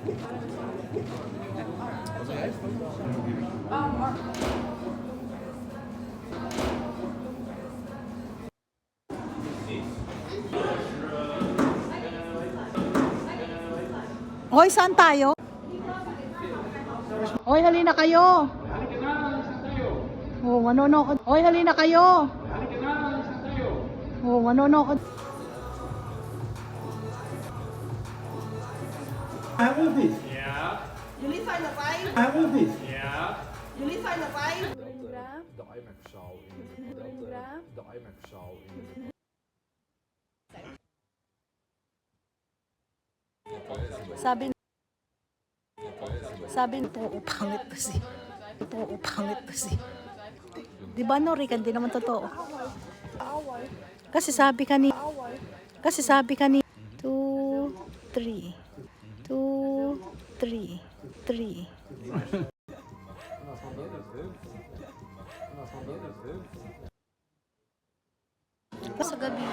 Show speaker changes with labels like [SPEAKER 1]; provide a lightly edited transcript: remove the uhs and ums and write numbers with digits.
[SPEAKER 1] Hoy, saan tayo? Hoy, halina kayo. Oh, manonood. Hoy, halina kayo. Oh, manonood.
[SPEAKER 2] How old is?
[SPEAKER 3] Ja,
[SPEAKER 4] Jullie zijn erbij.
[SPEAKER 2] How old is?
[SPEAKER 3] ja.
[SPEAKER 4] Jullie zijn erbij.
[SPEAKER 5] De IMAX-zaal in de IMAX-zaal in
[SPEAKER 1] Sabi ito, pangit kasi. Ito, pangit kasi. Di ba, no, Rick? Hindi naman totoo. Kasi sabi kani 2, 3. 2, 3. 3. Sa gabi.